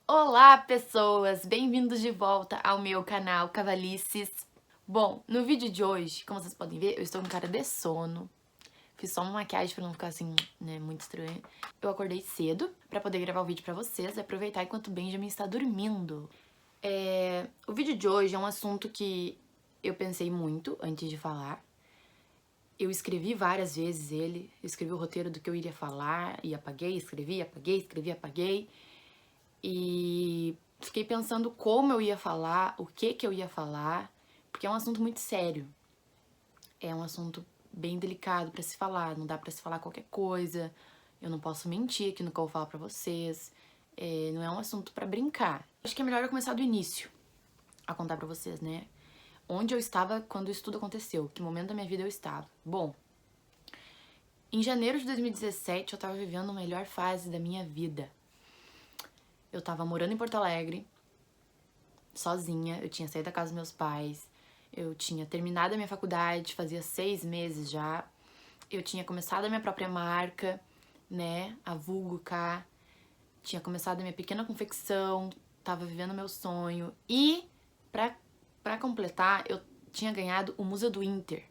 Olá, pessoas! Bem-vindos de volta ao meu canal Cavalices. Bom, no vídeo de hoje, como vocês podem ver, eu estou com cara de sono. Fiz só uma maquiagem pra não ficar assim, né, muito estranho. Eu acordei cedo pra poder gravar o vídeo pra vocês e aproveitar enquanto o Benjamin está dormindo. O vídeo de hoje é um assunto que eu pensei muito antes de falar. Eu escrevi várias vezes ele, escrevi o roteiro do que eu iria falar e apaguei, escrevi, apaguei, escrevi, apaguei. E fiquei pensando como eu ia falar, o que eu ia falar, porque é um assunto muito sério. É um assunto bem delicado pra se falar, não dá pra se falar qualquer coisa. Eu não posso mentir aqui no que eu vou falar pra vocês. Não é um assunto pra brincar. Acho que é melhor eu começar do início a contar pra vocês, né? Onde eu estava quando isso tudo aconteceu, que momento da minha vida eu estava. Bom, em janeiro de 2017 eu tava vivendo a melhor fase da minha vida. Eu tava morando em Porto Alegre, sozinha, eu tinha saído da casa dos meus pais, eu tinha terminado a minha faculdade, fazia 6 meses já, eu tinha começado a minha própria marca, né, a Vulgo K, tinha começado a minha pequena confecção, tava vivendo meu sonho e, pra completar, eu tinha ganhado o Musa do Inter,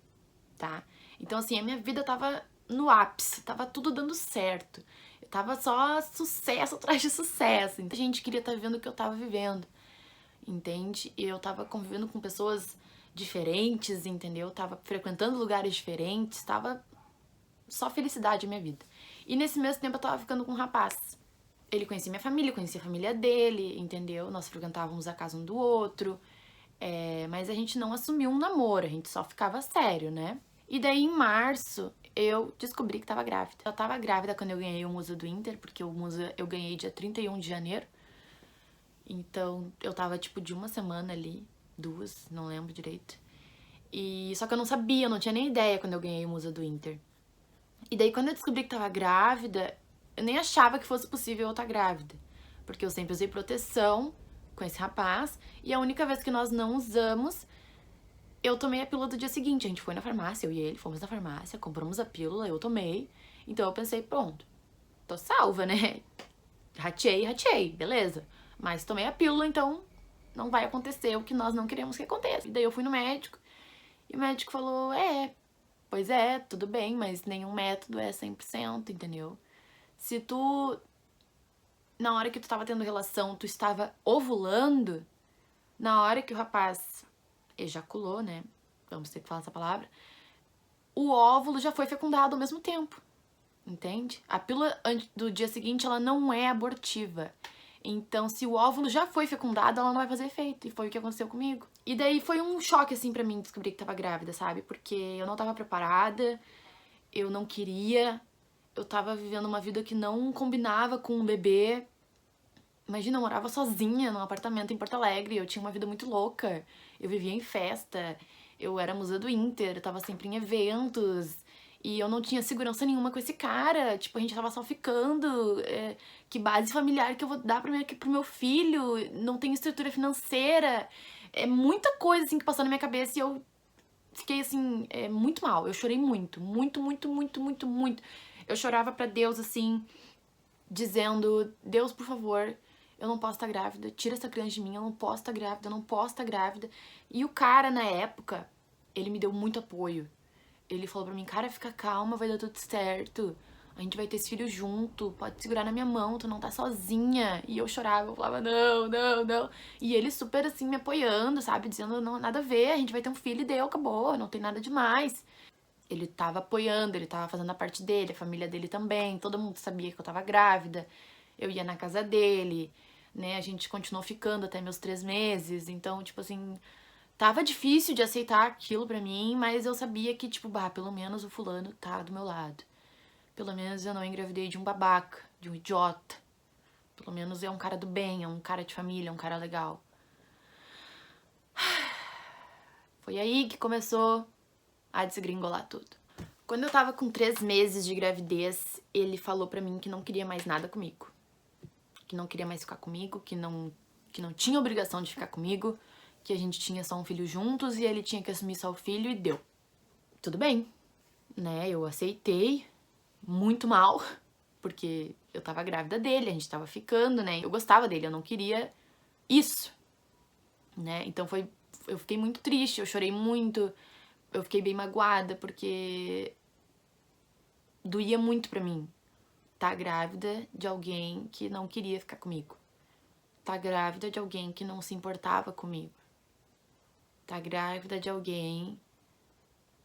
tá? Então, assim, a minha vida tava no ápice, tava tudo dando certo. Eu tava só sucesso atrás de sucesso. Então, a gente queria estar vivendo o que eu tava vivendo, entende? E eu tava convivendo com pessoas diferentes, entendeu? Tava frequentando lugares diferentes, tava só felicidade a minha vida. E nesse mesmo tempo eu tava ficando com um rapaz. Ele conhecia minha família, conhecia a família dele, entendeu? Nós frequentávamos a casa um do outro. Mas a gente não assumiu um namoro, a gente só ficava sério, né? E daí em março eu descobri que tava grávida. Eu tava grávida quando eu ganhei o Musa do Inter, porque o Musa eu ganhei dia 31 de janeiro. Então eu tava tipo de uma semana ali, 2, não lembro direito. E só que eu não sabia, eu não tinha nem ideia quando eu ganhei o Musa do Inter. E daí quando eu descobri que tava grávida, eu nem achava que fosse possível eu estar grávida. Porque eu sempre usei proteção com esse rapaz, e a única vez que nós não usamos, eu tomei a pílula do dia seguinte. A gente foi na farmácia, eu e ele fomos na farmácia, compramos a pílula, eu tomei. Então eu pensei, pronto, tô salva, né? Ratei, beleza. Mas tomei a pílula, então não vai acontecer o que nós não queremos que aconteça. E daí eu fui no médico, e o médico falou, pois é, tudo bem, mas nenhum método é 100%, entendeu? Se tu, na hora que tu tava tendo relação, tu estava ovulando, na hora que o rapaz ejaculou, né? Vamos ter que falar essa palavra. O óvulo já foi fecundado ao mesmo tempo, entende? A pílula do dia seguinte, ela não é abortiva. Então, se o óvulo já foi fecundado, ela não vai fazer efeito. E foi o que aconteceu comigo. E daí foi um choque, assim, pra mim descobrir que tava grávida, sabe? Porque eu não tava preparada, eu não queria, eu tava vivendo uma vida que não combinava com um bebê. Imagina, eu morava sozinha num apartamento em Porto Alegre, eu tinha uma vida muito louca. Eu vivia em festa, eu era musa do Inter, eu tava sempre em eventos. E eu não tinha segurança nenhuma com esse cara. Tipo, a gente tava só ficando. Que base familiar que eu vou dar pro meu filho? Não tenho estrutura financeira. É muita coisa, assim, que passou na minha cabeça e eu fiquei, assim, muito mal. Eu chorei muito, muito, muito, muito, muito, muito. Eu chorava pra Deus, assim, dizendo: Deus, por favor, eu não posso estar grávida, tira essa criança de mim, eu não posso estar grávida, eu não posso estar grávida. E o cara, na época, ele me deu muito apoio. Ele falou pra mim, cara, fica calma, vai dar tudo certo. A gente vai ter esse filho junto, pode segurar na minha mão, tu não tá sozinha. E eu chorava, eu falava, não, não, não. E ele super, assim, me apoiando, sabe? Dizendo, não, nada a ver, a gente vai ter um filho e deu, acabou, não tem nada demais. Ele tava apoiando, ele tava fazendo a parte dele, a família dele também, todo mundo sabia que eu tava grávida. Eu ia na casa dele, né? A gente continuou ficando até meus 3 meses, então, tipo assim, tava difícil de aceitar aquilo pra mim, mas eu sabia que, tipo, bah, pelo menos o fulano tá do meu lado. Pelo menos eu não engravidei de um babaca, de um idiota. Pelo menos é um cara do bem, é um cara de família, é um cara legal. Foi aí que começou a desgringolar tudo. Quando eu tava com 3 meses de gravidez, ele falou pra mim que não queria mais nada comigo. Que não queria mais ficar comigo, que não tinha obrigação de ficar comigo, que a gente tinha só um filho juntos e ele tinha que assumir só o filho e deu. Tudo bem, né? Eu aceitei, muito mal, porque eu tava grávida dele, a gente tava ficando, né? Eu gostava dele, eu não queria isso, né? Então eu fiquei muito triste, eu chorei muito, eu fiquei bem magoada, porque doía muito pra mim tá grávida de alguém que não queria ficar comigo. Tá grávida de alguém que não se importava comigo. Tá grávida de alguém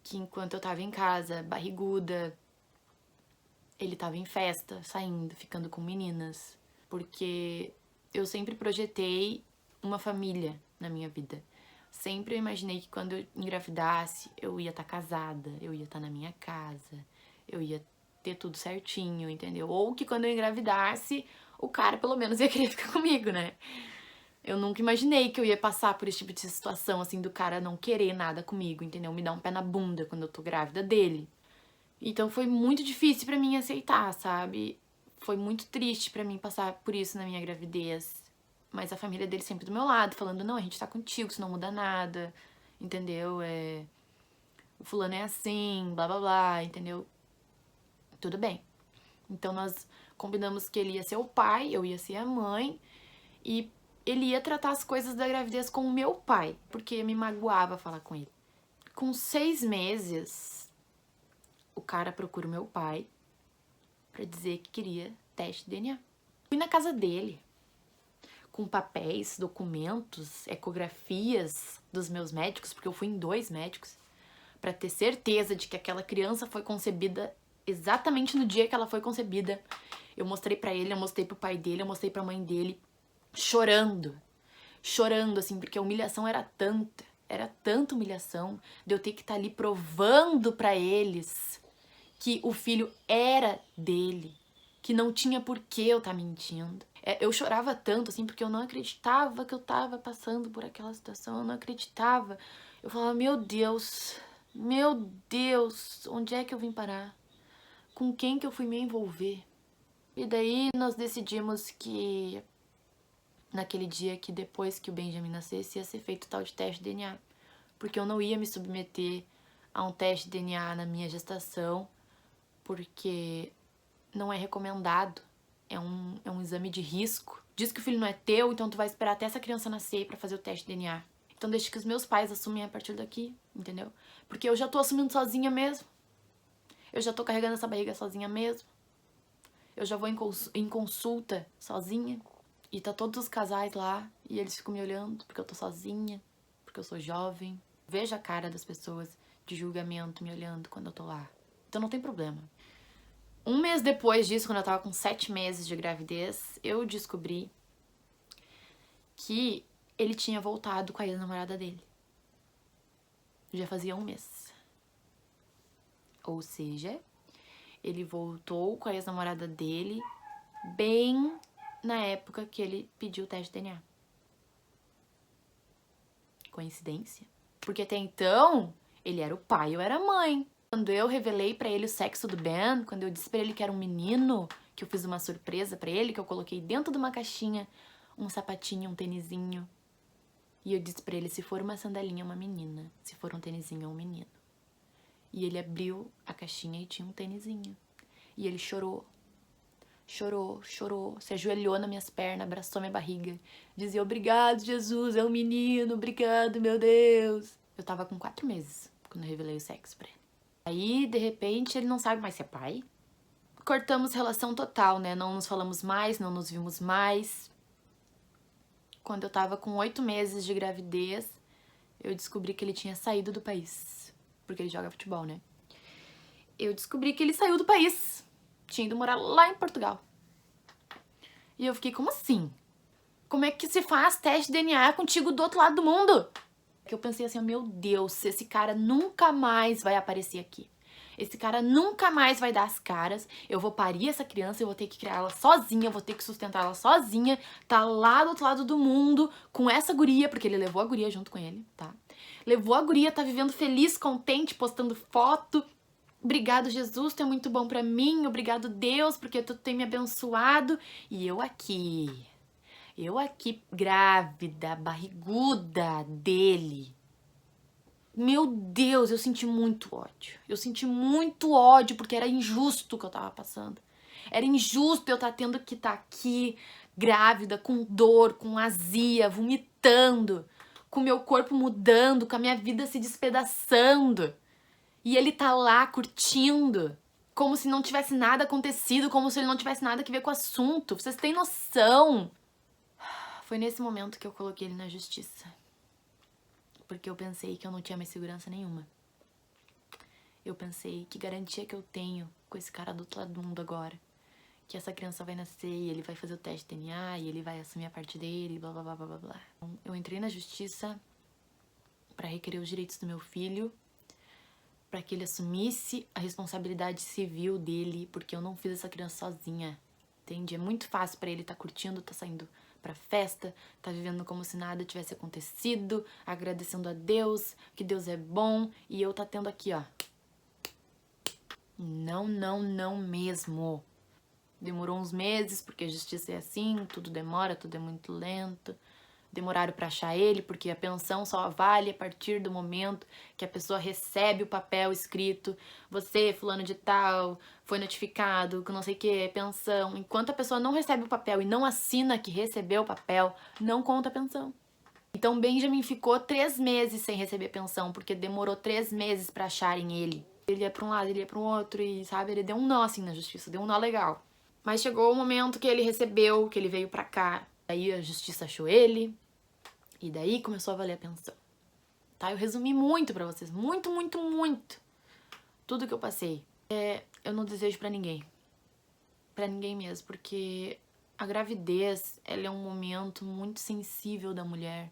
que enquanto eu tava em casa, barriguda, ele tava em festa, saindo, ficando com meninas. Porque eu sempre projetei uma família na minha vida. Sempre eu imaginei que quando eu engravidasse, eu ia estar casada, eu ia estar na minha casa, eu ia ter tudo certinho, entendeu? Ou que quando eu engravidasse, o cara pelo menos ia querer ficar comigo, né? Eu nunca imaginei que eu ia passar por esse tipo de situação, assim, do cara não querer nada comigo, entendeu? Me dar um pé na bunda quando eu tô grávida dele. Então foi muito difícil pra mim aceitar, sabe? Foi muito triste pra mim passar por isso na minha gravidez. Mas a família dele sempre do meu lado, falando, não, a gente tá contigo, isso não muda nada, entendeu? O fulano é assim, blá blá blá, entendeu? Tudo bem. Então nós combinamos que ele ia ser o pai, eu ia ser a mãe, e ele ia tratar as coisas da gravidez com o meu pai, porque me magoava falar com ele. Com 6 meses, o cara procura o meu pai pra dizer que queria teste de DNA. Fui na casa dele, com papéis, documentos, ecografias dos meus médicos, porque eu fui em 2 médicos, pra ter certeza de que aquela criança foi concebida exatamente no dia que ela foi concebida. Eu mostrei pra ele, eu mostrei pro pai dele, eu mostrei pra mãe dele, chorando, assim, porque a humilhação era tanta humilhação, de eu ter que estar ali provando pra eles que o filho era dele, que não tinha por que eu estar mentindo. Eu chorava tanto, assim, porque eu não acreditava que eu tava passando por aquela situação, eu não acreditava. Eu falava, meu Deus, onde é que eu vim parar? Com quem que eu fui me envolver? E daí nós decidimos que naquele dia que depois que o Benjamin nascesse ia ser feito o tal de teste de DNA. Porque eu não ia me submeter a um teste de DNA na minha gestação, porque não é recomendado, é um exame de risco. Diz que o filho não é teu, então tu vai esperar até essa criança nascer pra fazer o teste de DNA. Então deixa que os meus pais assumem a partir daqui, entendeu? Porque eu já tô assumindo sozinha mesmo. Eu já tô carregando essa barriga sozinha mesmo. Eu já vou em consulta sozinha. E tá todos os casais lá e eles ficam me olhando porque eu tô sozinha, porque eu sou jovem. Vejo a cara das pessoas de julgamento me olhando quando eu tô lá. Então não tem problema. 1 mês depois disso, quando eu tava com 7 meses de gravidez, eu descobri que ele tinha voltado com a ex-namorada dele. Já fazia 1 mês. Ou seja, ele voltou com a ex-namorada dele bem na época que ele pediu o teste de DNA. Coincidência? Porque até então, ele era o pai e eu era a mãe. Quando eu revelei pra ele o sexo do Ben, quando eu disse pra ele que era um menino, que eu fiz uma surpresa pra ele, que eu coloquei dentro de uma caixinha um sapatinho, um tênisinho. E eu disse pra ele, se for uma sandalinha, é uma menina. Se for um tênisinho, é um menino. E ele abriu a caixinha e tinha um tênisinho. E ele chorou. Chorou, se ajoelhou nas minhas pernas, abraçou minha barriga. Dizia, obrigado, Jesus, é um menino, obrigado, meu Deus. Eu tava com 4 meses quando eu revelei o sexo pra ele. Aí, de repente, ele não sabe mais ser pai. Cortamos relação total, né? Não nos falamos mais, não nos vimos mais. Quando eu tava com 8 meses de gravidez, eu descobri que ele tinha saído do país. Porque ele joga futebol, né? Eu descobri que ele saiu do país. Tinha ido morar lá em Portugal. E eu fiquei, como assim? Como é que se faz teste de DNA contigo do outro lado do mundo? Que eu pensei assim, meu Deus, esse cara nunca mais vai aparecer aqui. Esse cara nunca mais vai dar as caras. Eu vou parir essa criança, eu vou ter que criar ela sozinha, eu vou ter que sustentar ela sozinha. Tá lá do outro lado do mundo com essa guria, porque ele levou a guria junto com ele, tá? Levou a guria, tá vivendo feliz, contente, postando foto. Obrigado, Jesus, tu é muito bom pra mim. Obrigado, Deus, porque tu tem me abençoado. E eu aqui, grávida, barriguda dele. Meu Deus, eu senti muito ódio. Eu senti muito ódio porque era injusto o que eu tava passando. Era injusto eu estar tendo que estar aqui, grávida, com dor, com azia, vomitando, com meu corpo mudando, com a minha vida se despedaçando. E ele tá lá curtindo, como se não tivesse nada acontecido, como se ele não tivesse nada a ver com o assunto. Vocês têm noção? Foi nesse momento que eu coloquei ele na justiça. Porque eu pensei que eu não tinha mais segurança nenhuma. Eu pensei, que garantia que eu tenho com esse cara do outro lado do mundo agora? Que essa criança vai nascer e ele vai fazer o teste de DNA e ele vai assumir a parte dele, blá blá blá blá blá. Então, eu entrei na justiça pra requerer os direitos do meu filho, pra que ele assumisse a responsabilidade civil dele, porque eu não fiz essa criança sozinha, entende? É muito fácil pra ele tá curtindo, tá saindo pra festa, tá vivendo como se nada tivesse acontecido, agradecendo a Deus, que Deus é bom, e eu tá tendo aqui, ó. Não, não, não mesmo. Demorou uns meses, porque a justiça é assim, tudo demora, tudo é muito lento. Demoraram pra achar ele, porque a pensão só vale a partir do momento que a pessoa recebe o papel escrito. Você, fulano de tal, foi notificado, que não sei o que, pensão. Enquanto a pessoa não recebe o papel e não assina que recebeu o papel, não conta a pensão. Então Benjamin ficou 3 meses sem receber pensão, porque demorou 3 meses pra acharem ele. Ele ia pra um lado, ele ia pro outro e, sabe, ele deu um nó assim na justiça, deu um nó legal. Mas chegou o momento que ele recebeu, que ele veio pra cá. Aí a justiça achou ele. E daí começou a valer a pensão. Tá? Eu resumi muito pra vocês. Muito, muito, muito. Tudo que eu passei. Eu não desejo pra ninguém. Pra ninguém mesmo. Porque a gravidez, ela é um momento muito sensível da mulher.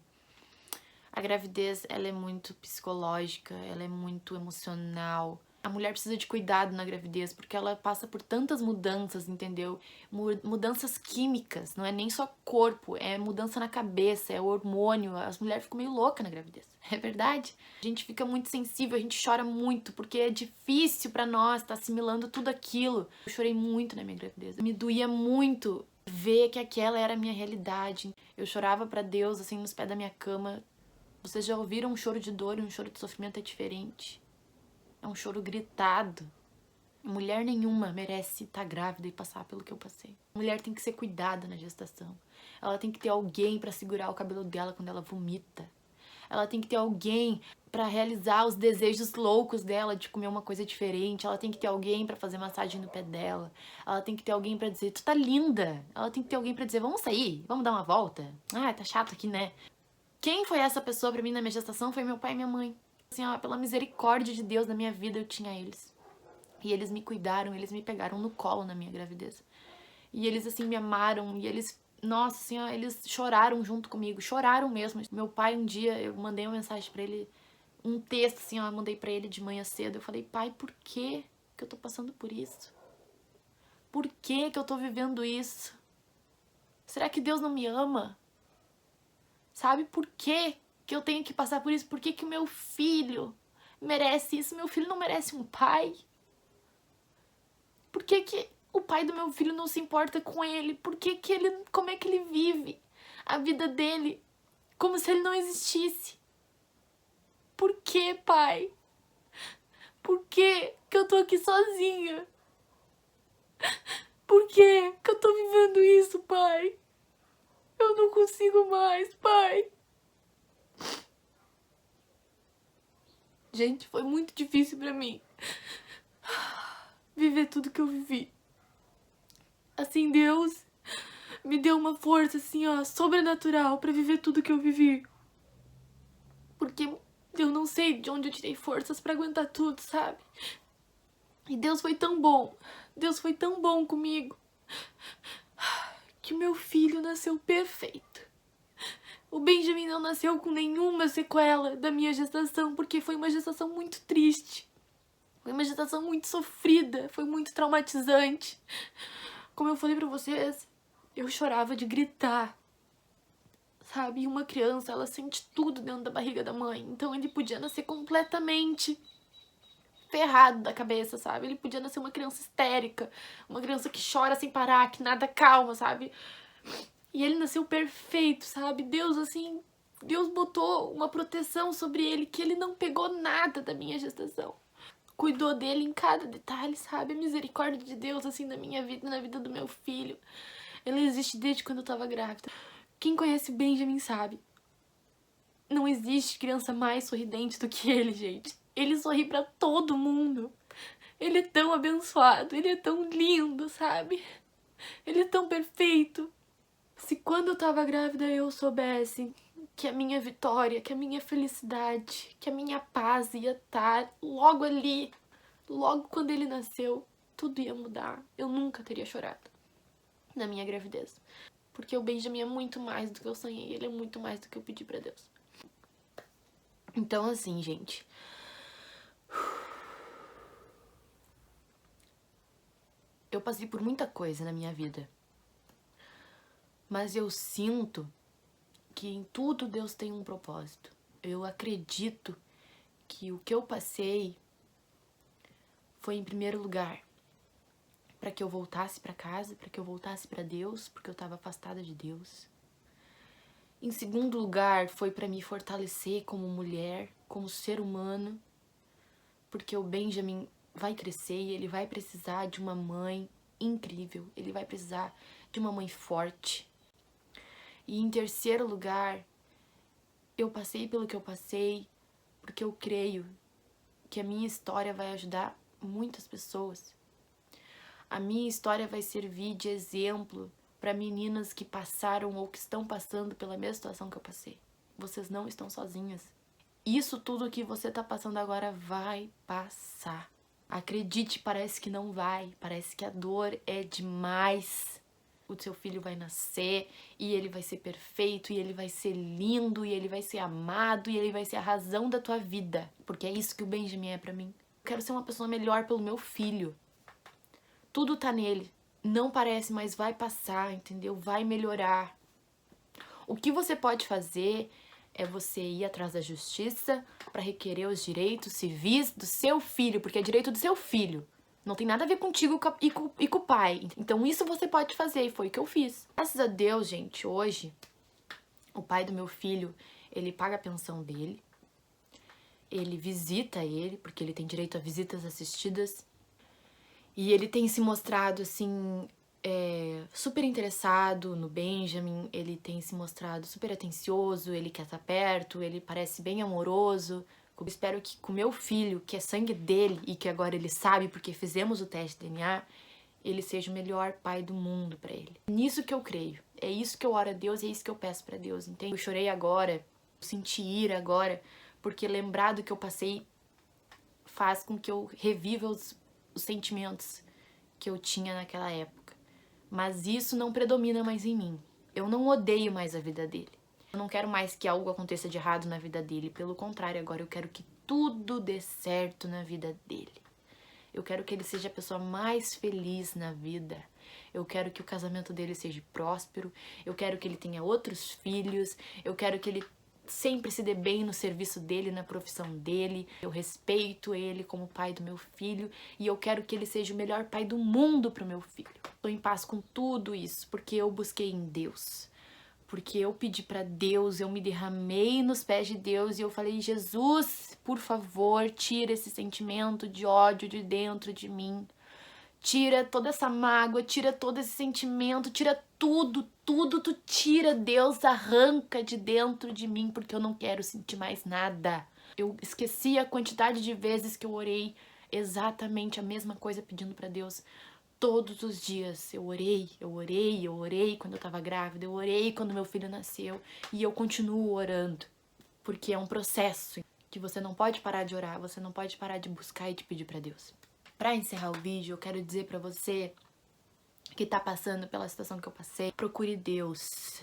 A gravidez, ela é muito psicológica. Ela é muito emocional. A mulher precisa de cuidado na gravidez, porque ela passa por tantas mudanças, entendeu? Mudanças químicas, não é nem só corpo, é mudança na cabeça, é hormônio. As mulheres ficam meio loucas na gravidez, é verdade? A gente fica muito sensível, a gente chora muito, porque é difícil pra nós estar assimilando tudo aquilo. Eu chorei muito na minha gravidez, me doía muito ver que aquela era a minha realidade. Eu chorava pra Deus, assim, nos pés da minha cama. Vocês já ouviram um choro de dor e um choro de sofrimento é diferente. É um choro gritado. Mulher nenhuma merece estar grávida e passar pelo que eu passei. Mulher tem que ser cuidada na gestação. Ela tem que ter alguém para segurar o cabelo dela quando ela vomita. Ela tem que ter alguém para realizar os desejos loucos dela de comer uma coisa diferente. Ela tem que ter alguém para fazer massagem no pé dela. Ela tem que ter alguém para dizer, tu tá linda. Ela tem que ter alguém para dizer, vamos sair, vamos dar uma volta. Ah, tá chato aqui, né? Quem foi essa pessoa para mim na minha gestação foi meu pai e minha mãe. Assim, ó, pela misericórdia de Deus na minha vida eu tinha eles. E eles me cuidaram, eles me pegaram no colo na minha gravidez. E eles, assim, me amaram, e eles, nossa, assim, ó, eles choraram junto comigo, choraram mesmo. Meu pai, um dia, eu mandei uma mensagem pra ele, um texto, assim, ó, eu mandei pra ele de manhã cedo. Eu falei, pai, por que eu tô passando por isso? Por que eu tô vivendo isso? Será que Deus não me ama? Sabe, por que eu tenho que passar por isso? Por que o meu filho merece isso? Meu filho não merece um pai? Por que o pai do meu filho não se importa com ele? Por que ele, como é que ele vive a vida dele como se ele não existisse? Por que, pai? Por que eu tô aqui sozinha? Por que eu tô vivendo isso, pai? Eu não consigo mais, pai. Gente, foi muito difícil pra mim viver tudo que eu vivi. Assim, Deus me deu uma força, assim, ó, sobrenatural pra viver tudo que eu vivi. Porque eu não sei de onde eu tirei forças pra aguentar tudo, sabe? E Deus foi tão bom. Deus foi tão bom comigo. Que o meu filho nasceu perfeito. O Benjamin não nasceu com nenhuma sequela da minha gestação, porque foi uma gestação muito triste. Foi uma gestação muito sofrida, foi muito traumatizante. Como eu falei pra vocês, eu chorava de gritar, sabe? E uma criança, ela sente tudo dentro da barriga da mãe. Então ele podia nascer completamente ferrado da cabeça, sabe? Ele podia nascer uma criança histérica, uma criança que chora sem parar, que nada calma, sabe? E ele nasceu perfeito, sabe? Deus, assim, Deus botou uma proteção sobre ele, que ele não pegou nada da minha gestação. cuidou dele em cada detalhe, sabe? A misericórdia de Deus, assim, na minha vida, na vida do meu filho. Ela existe desde quando eu tava grávida. Quem conhece o Benjamin sabe. Não existe criança mais sorridente do que ele, gente. Ele sorri pra todo mundo. Ele é tão abençoado, ele é tão lindo, sabe? Ele é tão perfeito. Se quando eu tava grávida eu soubesse que a minha vitória, que a minha felicidade, que a minha paz ia estar logo ali, logo quando ele nasceu, tudo ia mudar. Eu nunca teria chorado na minha gravidez. Porque o Benjamin é muito mais do que eu sonhei, ele é muito mais do que eu pedi pra Deus. Então assim, gente, eu passei por muita coisa na minha vida, mas eu sinto que em tudo Deus tem um propósito. Eu acredito que o que eu passei foi em primeiro lugar para que eu voltasse para casa, para que eu voltasse para Deus, porque eu estava afastada de Deus. Em segundo lugar, foi para me fortalecer como mulher, como ser humano, porque o Benjamin vai crescer e ele vai precisar de uma mãe incrível, ele vai precisar de uma mãe forte. E em terceiro lugar, eu passei pelo que eu passei, porque eu creio que a minha história vai ajudar muitas pessoas. A minha história vai servir de exemplo para meninas que passaram ou que estão passando pela mesma situação que eu passei. Vocês não estão sozinhas. Isso tudo que você tá passando agora vai passar. Acredite, parece que não vai. Parece que a dor é demais. O seu filho vai nascer e ele vai ser perfeito, e ele vai ser lindo, e ele vai ser amado, e ele vai ser a razão da tua vida. Porque é isso que o Benjamin é pra mim. Eu quero ser uma pessoa melhor pelo meu filho. Tudo tá nele. Não parece, mas vai passar, entendeu? Vai melhorar. O que você pode fazer é você ir atrás da justiça para requerer os direitos civis do seu filho, porque é direito do seu filho. Não tem nada a ver contigo e com o pai. Então isso você pode fazer, e foi o que eu fiz. Graças a Deus, gente, hoje, o pai do meu filho, ele paga a pensão dele, ele visita ele, porque ele tem direito a visitas assistidas, e ele tem se mostrado, assim, super interessado no Benjamin, ele tem se mostrado super atencioso, ele quer estar perto, ele parece bem amoroso. Eu espero que com meu filho, que é sangue dele e que agora ele sabe porque fizemos o teste de DNA, ele seja o melhor pai do mundo pra ele. Nisso que eu creio. É isso que eu oro a Deus e é isso que eu peço pra Deus, entende? Eu chorei agora, eu senti ira agora, porque lembrar do que eu passei faz com que eu reviva os sentimentos que eu tinha naquela época. Mas isso não predomina mais em mim. Eu não odeio mais a vida dele. Eu não quero mais que algo aconteça de errado na vida dele. Pelo contrário, agora eu quero que tudo dê certo na vida dele. Eu quero que ele seja a pessoa mais feliz na vida. Eu quero que o casamento dele seja próspero. Eu quero que ele tenha outros filhos. Eu quero que ele sempre se dê bem no serviço dele, na profissão dele. Eu respeito ele como pai do meu filho e eu quero que ele seja o melhor pai do mundo pro meu filho. Estou em paz com tudo isso porque eu busquei em Deus. Porque eu pedi pra Deus, eu me derramei nos pés de Deus e eu falei: Jesus, por favor, tira esse sentimento de ódio de dentro de mim. Tira toda essa mágoa, tira todo esse sentimento, tira tudo, tu tira, Deus, arranca de dentro de mim, porque eu não quero sentir mais nada. Eu esqueci a quantidade de vezes que eu orei exatamente a mesma coisa pedindo pra Deus. Todos os dias eu orei quando eu tava grávida, eu orei quando meu filho nasceu e eu continuo orando, porque é um processo que você não pode parar de orar, você não pode parar de buscar e de pedir pra Deus. Pra encerrar o vídeo, eu quero dizer pra você que tá passando pela situação que eu passei, procure Deus,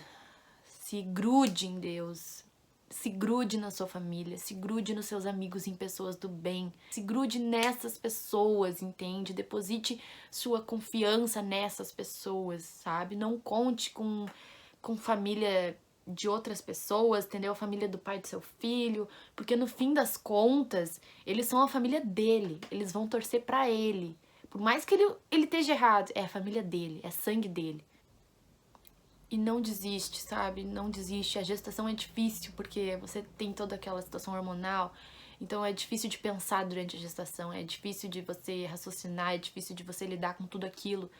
se grude em Deus, se grude na sua família, se grude nos seus amigos, em pessoas do bem, se grude nessas pessoas, entende? Deposite sua confiança nessas pessoas, sabe? Não conte com família de outras pessoas, entendeu? A família do pai do seu filho, porque no fim das contas, eles são a família dele, eles vão torcer pra ele. Por mais que ele esteja errado, é a família dele, é sangue dele. E não desiste, sabe? Não desiste. A gestação é difícil porque você tem toda aquela situação hormonal Então é difícil de pensar durante a gestação, é difícil de você raciocinar, é difícil de você lidar com tudo aquilo.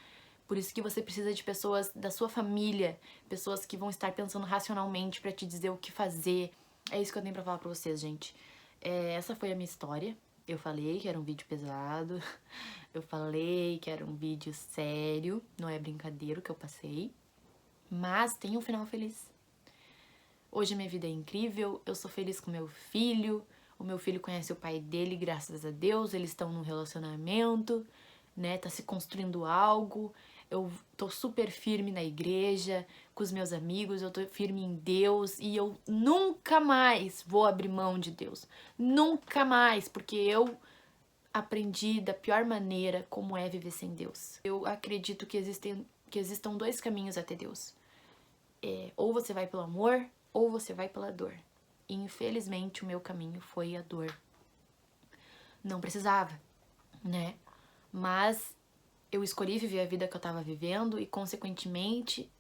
Por isso que você precisa de pessoas da sua família, pessoas que vão estar pensando racionalmente pra te dizer o que fazer. É isso que eu tenho pra falar pra vocês, gente. Essa foi a minha história. Eu falei que era um vídeo pesado, eu falei que era um vídeo sério, não é brincadeira o que eu passei, mas tem um final feliz. Hoje minha vida é incrível, eu sou feliz com meu filho, o meu filho conhece o pai dele, graças a Deus, eles estão num relacionamento, né, tá se construindo algo, eu tô super firme na igreja, com os meus amigos, eu tô firme em Deus e eu nunca mais vou abrir mão de Deus, nunca mais, porque eu aprendi da pior maneira como é viver sem Deus. Eu acredito que existam dois caminhos até Deus. Ou você vai pelo amor, ou você vai pela dor. E infelizmente o meu caminho foi a dor. Não precisava, né? Mas eu escolhi viver a vida que eu tava vivendo e, consequentemente,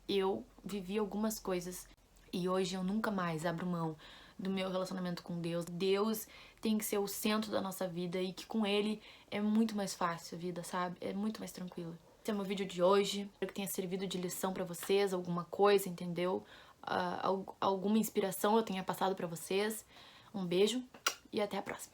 eu vivi algumas coisas. E hoje eu nunca mais abro mão do meu relacionamento com Deus. Deus tem que ser o centro da nossa vida e que com Ele é muito mais fácil a vida, sabe? É muito mais tranquila. Esse é o meu vídeo de hoje. Espero que tenha servido de lição pra vocês, alguma coisa, entendeu? Alguma inspiração eu tenha passado pra vocês. Um beijo e até a próxima.